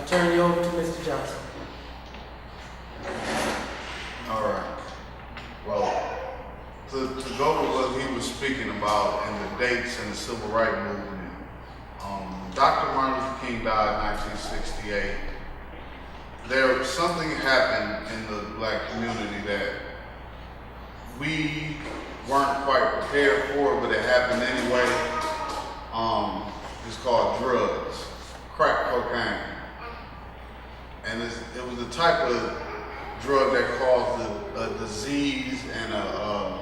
I turn you over to Mr. Johnson. All right. Well, to go to what he was speaking about and the dates and the civil rights movement, Dr. Martin Luther King died in 1968. Something happened in the black community that we weren't quite prepared for, but it happened anyway. It's called drugs, crack cocaine. And it was the type of drug that caused a disease and a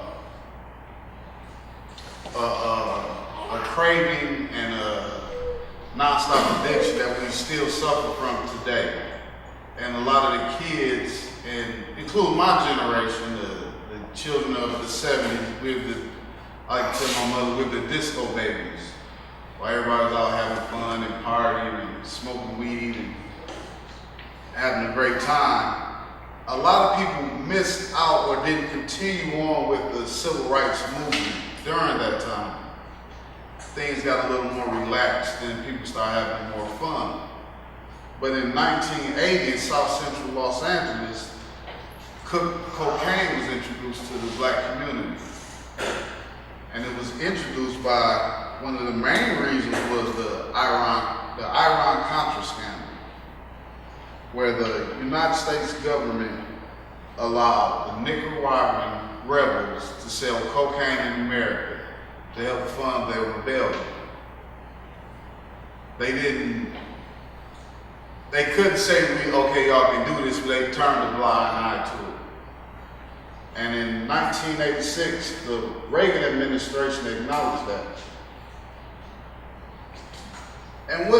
craving and a nonstop addiction that we still suffer from today. And a lot of the kids, and including my generation, the children of the 70s, I like to tell my mother, we're the disco babies. While everybody was out having fun and partying and smoking weed and having a great time, a lot of people missed out or didn't continue on with the civil rights movement during that time. Things got a little more relaxed and people started having more fun. But in 1980 in South Central Los Angeles, cocaine was introduced to the black community. And it was introduced by, one of the main reasons was the Iran-Contra scandal, where the United States government allowed the Nicaraguan rebels to sell cocaine in America to help fund their rebellion. They couldn't say, okay, y'all can do this, but they turned a blind eye to it. And in 1986, the Reagan administration acknowledged that. And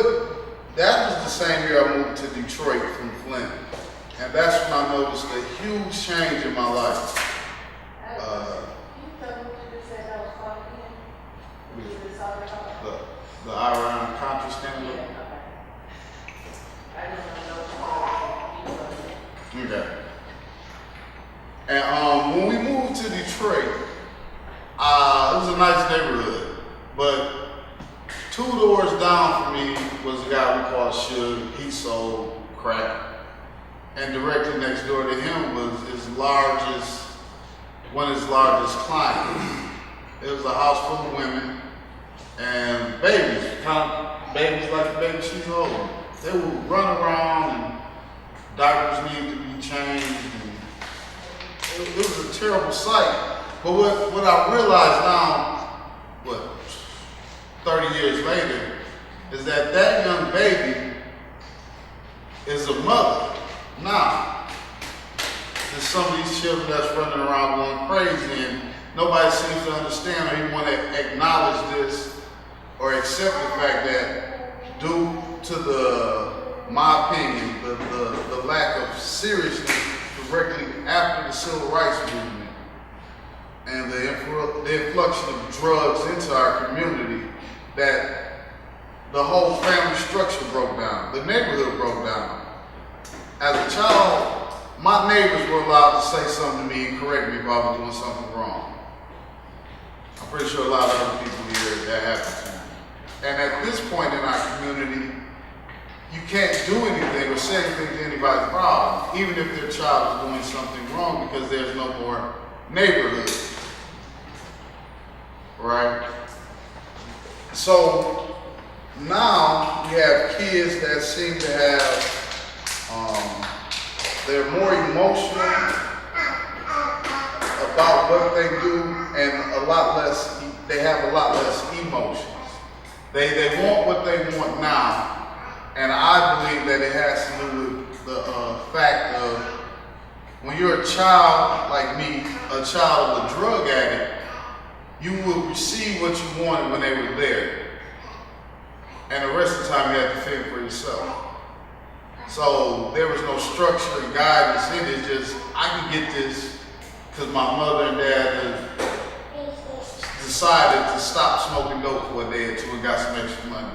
that was the same year I moved to Detroit from Flint. And that's when I noticed a huge change in my life. The Iran-Contra scandal. Okay. And when we moved to Detroit, it was a nice neighborhood, but 2 doors down from me was a guy we called Suge. He sold crack. And directly next door to him was one of his largest clients. It was a house full of women and babies, babies like the baby she's holding. They would run around and diapers needed to be changed. And it was a terrible sight. But what I realized now, 30 years later, is that young baby is a mother now. There's some of these children that's running around going crazy, and nobody seems to understand or even want to acknowledge this or accept the fact that due to my opinion, the lack of seriousness directly after the civil rights movement and the influction of drugs into our community, that the whole family structure broke down, the neighborhood broke down. As a child, my neighbors were allowed to say something to me and correct me if I was doing something wrong. I'm pretty sure a lot of other people here that happened to me. And at this point in our community, you can't do anything or say anything to anybody's problem, even if their child is doing something wrong, because there's no more neighborhood, right? So now we have kids that seem to have, they're more emotional about what they do and they have a lot less emotions. They want what they want now. And I believe that it has to do with the fact of when you're a child like me, a child of a drug addict, you will receive what you wanted when they were there. And the rest of the time you have to fend for yourself. So there was no structure and guidance in it. Just, I can get this because my mother and dad decided to stop smoking dope for a day or two and got some extra money.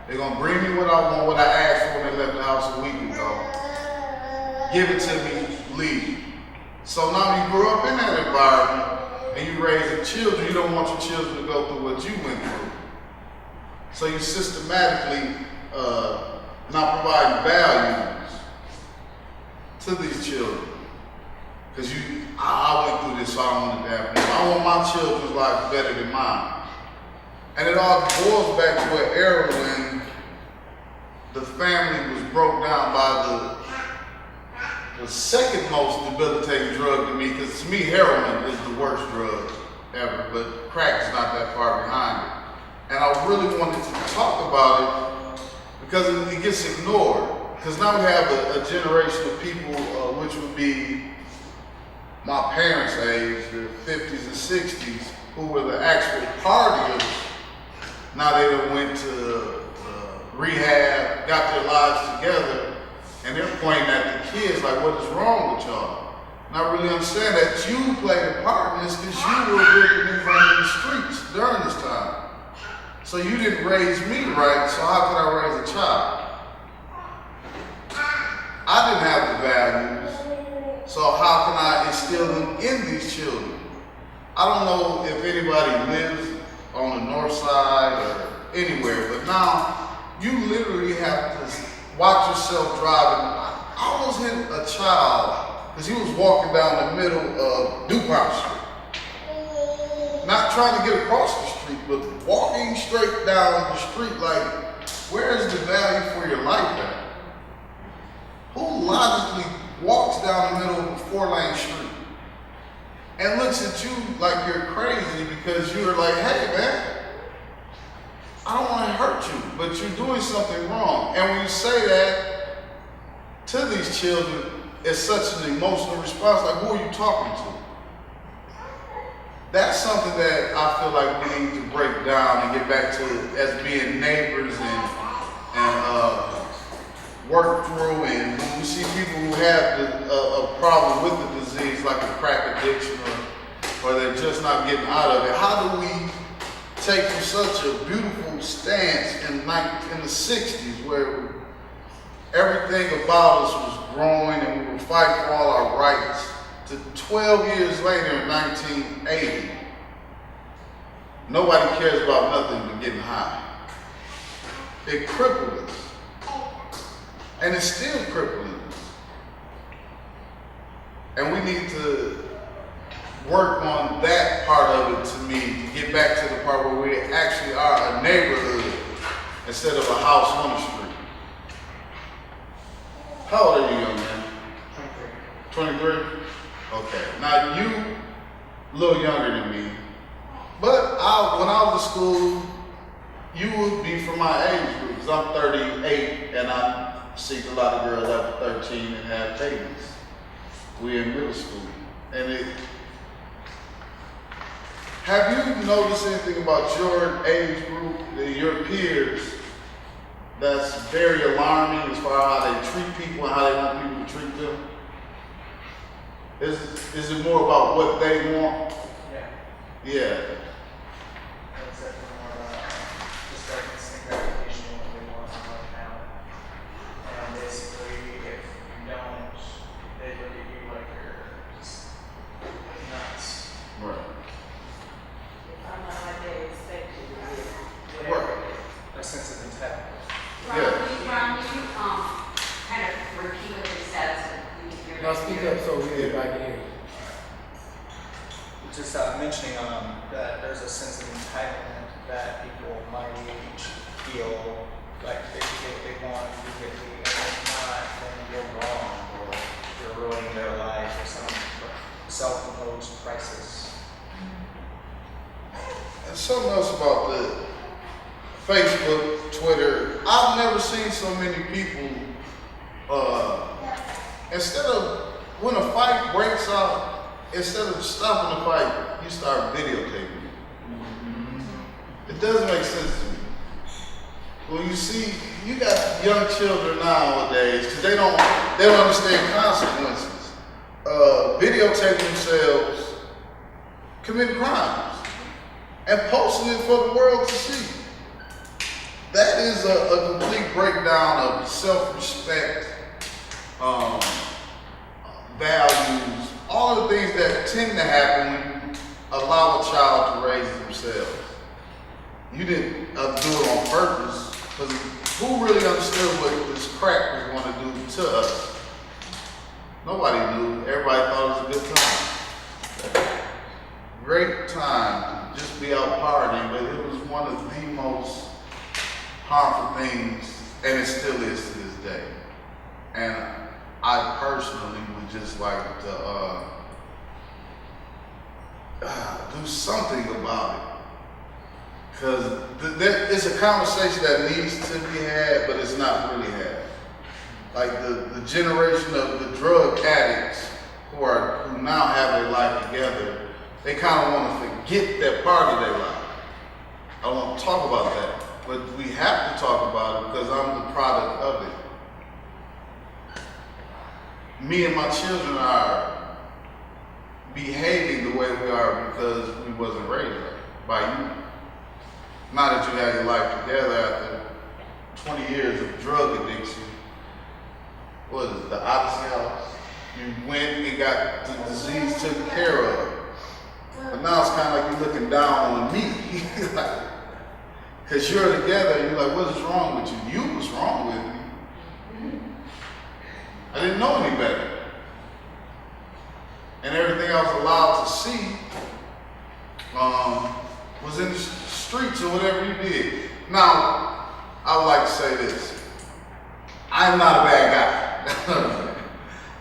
They're gonna bring me what I want, what I asked for when they left the house a week ago. Give it to me, leave. So now you grew up in that environment and you raising children, you don't want your children to go through what you went through. So you systematically not providing values to these children. Because I went through this, so I don't want it to happen. I want my children's life better than mine. And it all boils back to an era when the family was broke down by the second most debilitating drug to me, because to me heroin is the worst drug ever, but crack is not that far behind it. And I really wanted to talk about it because it gets ignored. Because now we have a generation of people, which would be my parents' age, the 50s and 60s, who were the actual partiers. Now they done went to rehab, got their lives together, and they're pointing at the kids like, what is wrong with y'all? And I really understand that you played a part in this because you were living in the streets during this time. So you didn't raise me right, so how could I raise a child? I didn't have the values, so how can I instill them in these children? I don't know if anybody lives on the north side or anywhere, but now you literally have to watch yourself driving. I almost hit a child because he was walking down the middle of DuPont Street. Not trying to get across the street, but walking straight down the street like, where's the value for your life at? Who logically walks down the middle of a 4-lane street and looks at you like you're crazy because you're like, hey man, I don't want to hurt you, but you're doing something wrong. And when you say that to these children, it's such an emotional response, like who are you talking to? That's something that I feel like we need to break down and get back to as being neighbors and work through. And when we see people who have a problem with the disease, like a crack addiction, or they're just not getting out of it, how do we take from such a beautiful stance in the 60s where everything about us was growing and we were fighting for all our rights, to 12 years later in 1980, nobody cares about nothing but getting high. It crippled us. And it's still crippling us. And we need to work on that part of it, to me, to get back to the part where we actually are a neighborhood instead of a house on the street. How old are you, young man? 23. 23? Okay. Now you a little younger than me, but when I was in school, you would be from my age group, because I'm 38 and I see a lot of girls after 13 and have babies. We're in middle school. And have you noticed anything about your age group, your peers, that's very alarming as far as how they treat people and how they want people to treat them? Is it more about what they want? Yeah. Yeah. It's definitely more about just like instant gratification and what they want and what now. And basically, if you don't, they look at you like you're just nuts. Right. If I'm not like they expect you to do Right. whatever it is. A sense of entitlement. Yeah. Ron, will you kind of repeat what you said so you're Now speak up so we everybody can hear you. Just mentioning that there's a sense of entitlement that people my age feel like they get what they want, you get what they want, and if not, then you're wrong, or you're ruining their life, or some self-imposed crisis. And something else about the Facebook, Twitter, I've never seen so many people, instead of, when a fight breaks out, instead of stopping the fight, you start videotaping it. It doesn't make sense to me. When you see, you got young children nowadays, because they don't understand consequences, videotaping themselves commit crimes and posting it for the world to see. That is a complete breakdown of self-respect, values, all the things that tend to happen when you allow a child to raise themselves. You didn't do it on purpose, because who really understood what this crack was going to do to us? Nobody knew. Everybody thought it was a good time. Great time to just be out partying, but it was one of the most harmful things, and it still is to this day. And I personally would just like to do something about it. Because it's a conversation that needs to be had, but it's not really had. Like the generation of the drug addicts who now have their life together, they kind of want to forget that part of their life. I don't want to talk about that, but we have to talk about it because I'm the product of it. Me and my children are behaving the way we are because we wasn't raised by you. Now that you have your life together after 20 years of drug addiction, what is it, the Odyssey House? You went and got the disease taken care of. But now it's kind of like you're looking down on me. Because you're together and you're like, what is wrong with you? You was wrong with me. I didn't know any better. And everything I was allowed to see was in the streets or whatever you did. Now, I would like to say this. I'm not a bad guy.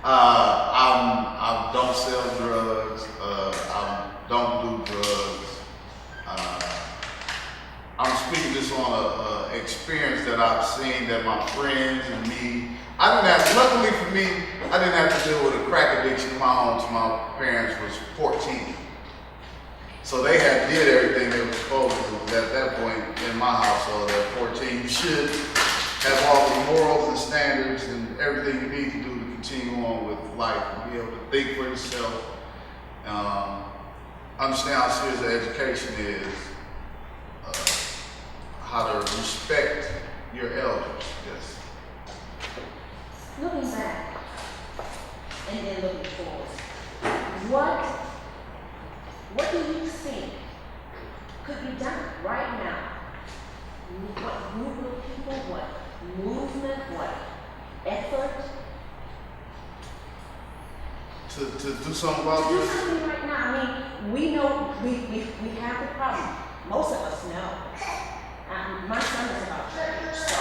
I don't sell drugs. I don't do drugs. I'm speaking just on an experience that I've seen that my friends and me, luckily for me, I didn't have to deal with a crack addiction in my home until my parents was 14. So they had did everything they were supposed to. At that point in my household, at 14, you should have all the morals and standards and everything you need to do to continue on with life and be able to think for yourself. Understand how serious the education is. How to respect your elders. Yes. Looking back and then looking forward, what do you think could be done right now? What group of people, what movement, what effort? To do something about Do this? something right now. I mean, we know we have the problem. Most of us know. My son is about your age, so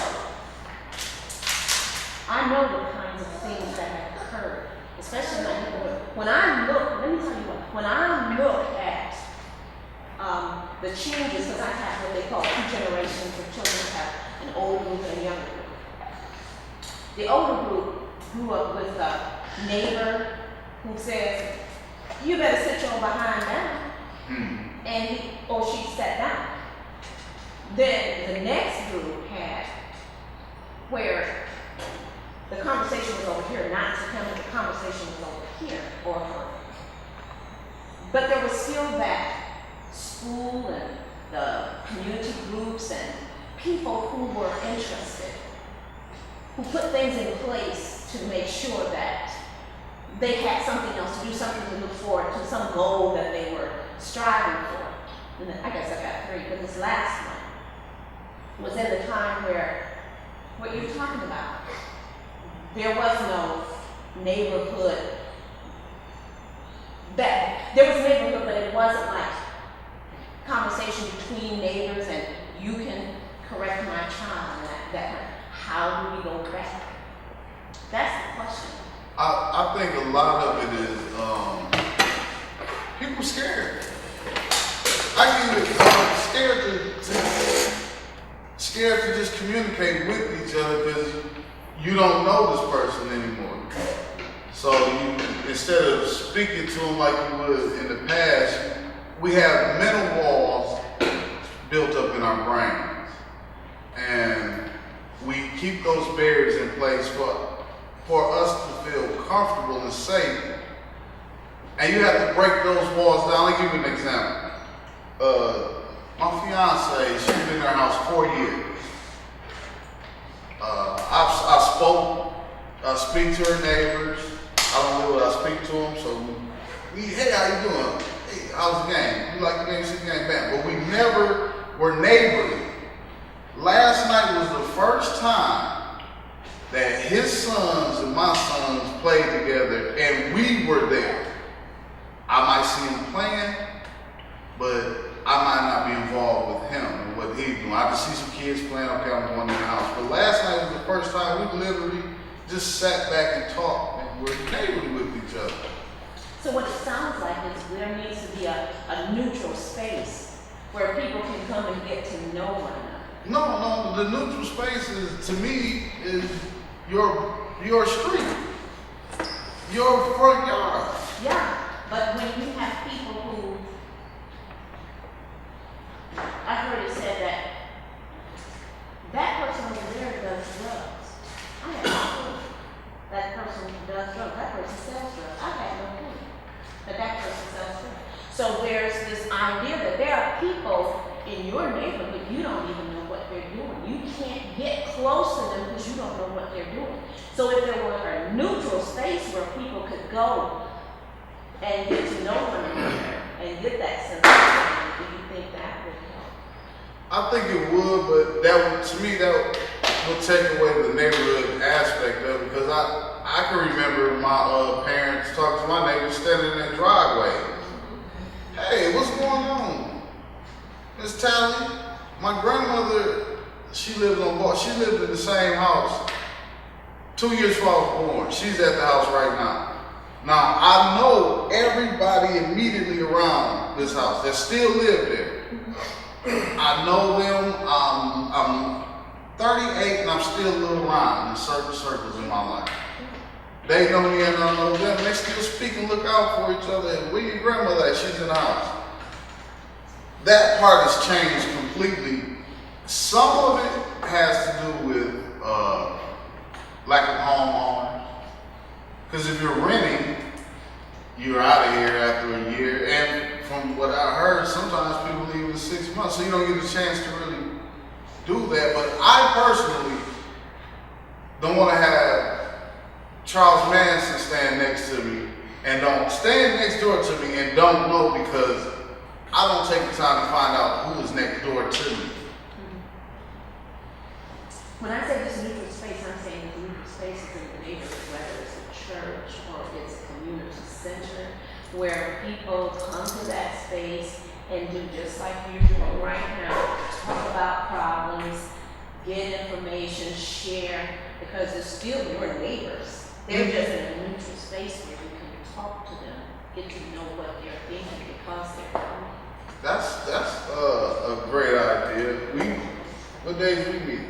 I know the kinds of things that have occurred, especially in my neighborhood. When I look, let me tell you what, when I look at the changes, because I have what they call two generations of children, have an older group and a younger group. The older group grew up with a neighbor who says, you better sit your behind down, and he or she sat down. Then the next group had where the conversation was over here, not to him, but the conversation was over here or her. But there was still that school and the community groups and people who were interested, who put things in place to make sure that they had something else to do, something to look forward to, some goal that they were striving for. And then, I guess I got three, but this last one was in the time where what you're talking about, there was no neighborhood. There was neighborhood, but it wasn't like conversation between neighbors and you can correct my child and that kind of, how do we go back? That's the question. I think a lot of it is people scared. I get scared to just communicate with each other because you don't know this person anymore. So you, instead of speaking to them like you would in the past, we have mental walls built up in our brains, and we keep those barriers in place for us to feel comfortable and safe. And you have to break those walls down. I'll give you an example. My fiance, she's been in our house 4 years. I speak to her neighbors. I don't know what I speak to them, so hey, how you doing? Hey, how's the game? You like the game? See the game? Bam. But we never were neighborly. Last night was the first time that his sons and my sons played together and we were there. I might see him playing, but I might not be involved with him and what he's doing. I can see some kids playing, okay, I'm going in the house. But last night was the first time we literally just sat back and talked and were neighborly with each other. So what it sounds like is there needs to be a neutral space where people can come and get to know one another. No, the neutral space is, to me, is your street, your front yard. Yeah, but when you have people who, I heard it said that person over there does drugs. I have no clue. That person does drugs. That person sells drugs. I have no clue that person sells drugs. So there's this idea that there are people in your neighborhood, you don't even know what they're doing. You can't get close to them because you don't know what they're doing. So if there were a neutral space where people could go and get to know one another and get that sense of community, do you think that would help? I think it would, but that would, to me, that would take away the neighborhood aspect of it, because I can remember my parents talking to my neighbors standing in their driveway. Hey, what's going on? Miss Tally, my grandmother, she lived in the same house 2 years before I was born. She's at the house right now. Now, I know everybody immediately around this house that still live there. I know them. I'm 38 and I'm still a little around in certain circles in my life. They know me and I know them. They still speak and look out for each other. And where your grandmother at? She's in the house. That part has changed completely. Some of it has to do with lack of homeowners. Because if you're renting, you're out of here after a year. And from what I heard, sometimes people leave in 6 months, so you don't get a chance to really do that. But I personally don't want to have Charles Manson stand next to me and don't stand next door to me and don't know, because I don't take the time to find out who is next door to me. When I say this neutral space, I'm saying this neutral space is in the neighborhood, whether it's a church or it's a community center, where people come to that space and do just like you're doing right now, talk about problems, get information, share, because it's still your neighbors. They're just in a neutral space where you can talk to them, get to know what they're thinking because they're coming. That's a great idea. What days we meet?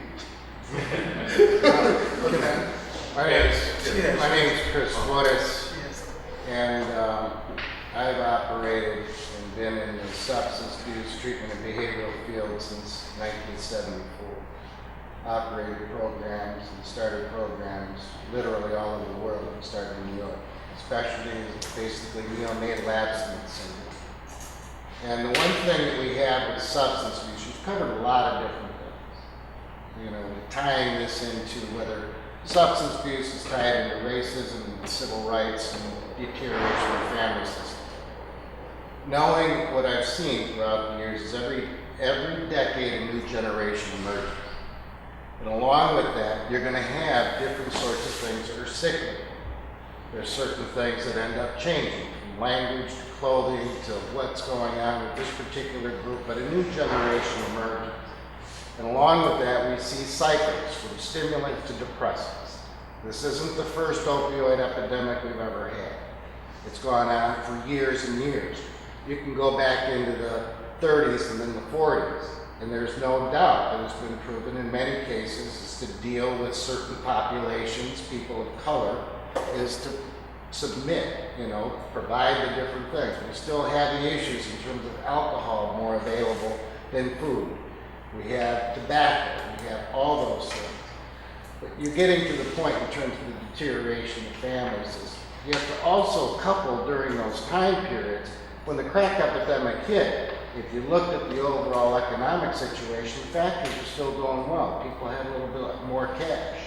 My name is Chris Woodis, and I've operated and been in the substance abuse treatment and behavioral field since 1974. Operated programs and started programs literally all over the world. We started in New York. Specialty is basically neonatal abstinence syndrome. And the one thing that we have with substance abuse, we've covered a lot of different things. You know, tying this into whether substance abuse is tied into racism and civil rights and deterioration of the family system. Knowing what I've seen throughout the years is every decade a new generation emerges. And along with that, you're going to have different sorts of things that are cyclical. There's certain things that end up changing, from language to clothing to what's going on with this particular group, but a new generation emerges. And along with that, we see cycles from stimulants to depressants. This isn't the first opioid epidemic we've ever had. It's gone on for years and years. You can go back into the 30s and then the 40s. And there's no doubt that it's been proven in many cases is to deal with certain populations, people of color, is to submit, provide the different things. We still have the issues in terms of alcohol more available than food. We have tobacco, we have all those things. But you're getting to the point in terms of the deterioration of families is you have to also couple during those time periods when the crack epidemic hit. If you looked at the overall economic situation, factories are still going well. People had a little bit more cash.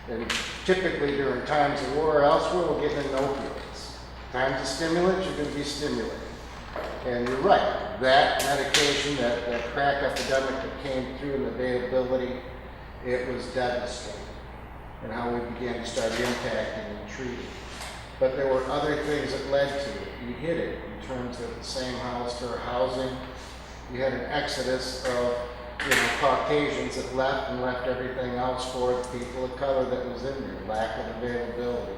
And typically during times of war or elsewhere, we're getting into opioids. Times of stimulants, you're going to be stimulating. And you're right, that medication, that crack epidemic that came through and the availability, it was devastating. And how we began to start impacting and treating. But there were other things that led to it. You hit it in terms of the same house for housing. You had an exodus of Caucasians that left and left everything else for the people of color that was in there. Lack of availability.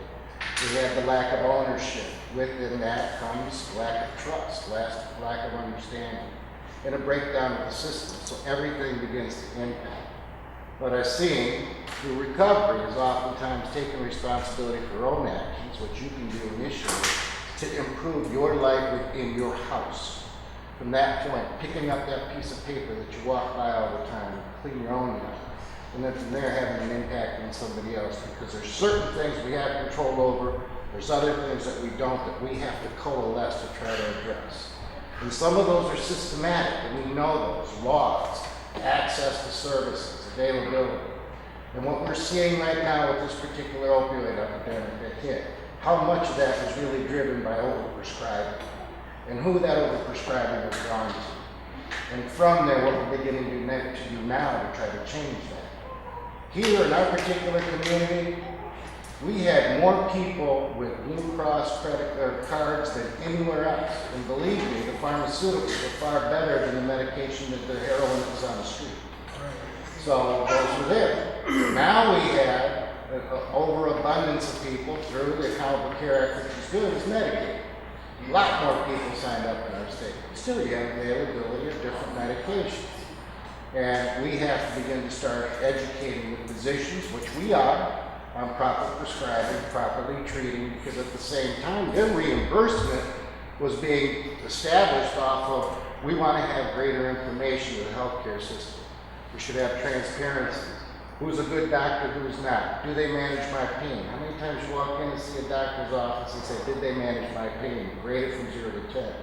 We had the lack of ownership. Within that comes lack of trust, lack of understanding, and a breakdown of the system. So everything begins to impact. What I've seen through recovery is oftentimes taking responsibility for your own actions, what you can do initially to improve your life within your house. From that point, picking up that piece of paper that you walk by all the time, clean your own life. And then from there having an impact on somebody else, because there's certain things we have control over, there's other things that we don't, that we have to coalesce to try to address. And some of those are systematic, and we know those laws, access to services, availability. And what we're seeing right now with this particular opioid epidemic that hit, how much of that was really driven by overprescribing, and who that overprescribing was drawn to. And from there, what we're beginning to do now to try to change that. Here in our particular community, we had more people with Blue Cross credit cards than anywhere else. And believe me, the pharmaceuticals are far better than the medication that the heroin that was on the street. So those were there. Now we have an overabundance of people through the Accountable Care Act, which is good, is Medicaid. A lot more people signed up in our state. Still, you have availability of different medications. And we have to begin to start educating the physicians, which we are, on proper prescribing, properly treating, because at the same time, their reimbursement was being established off of, we want to have greater information in the healthcare system. We should have transparency. Who's a good doctor, who's not? Do they manage my pain? How many times you walk in to see a doctor's office and say, did they manage my pain? Grade it from 0 to 10.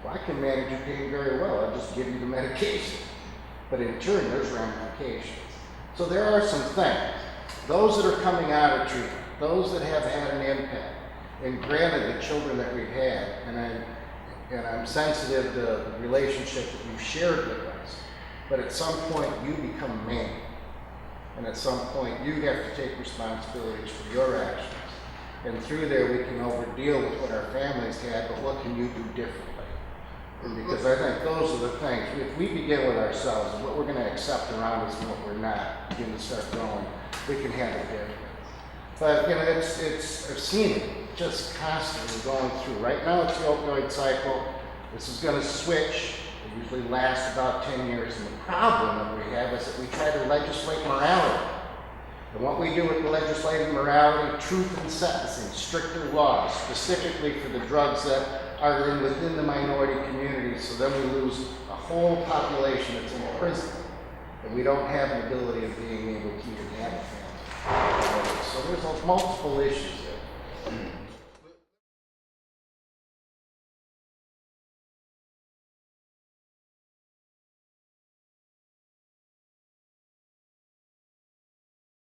Well, I can manage your pain very well. I'll just give you the medication. But in turn, there's ramifications. So there are some things. Those that are coming out of treatment, those that have had an impact, and granted the children that we've had, and I'm sensitive to the relationship that you've shared with us, but at some point you become a man. And at some point you have to take responsibilities for your actions. And through there we can overdeal with what our families had, but what can you do differently? And because I think those are the things, if we begin with ourselves and what we're going to accept around us and what we're not, begin to start growing, we can handle it. But I've seen it just constantly going through. Right now it's the opioid cycle. This is going to switch. It usually lasts about 10 years. And the problem that we have is that we try to legislate morality. And what we do with the legislative morality, truth in sentencing, stricter laws, specifically for the drugs that are within the minority communities, so then we lose a whole population that's in prison. And we don't have the ability of being able to even have a family. So there's multiple issues there.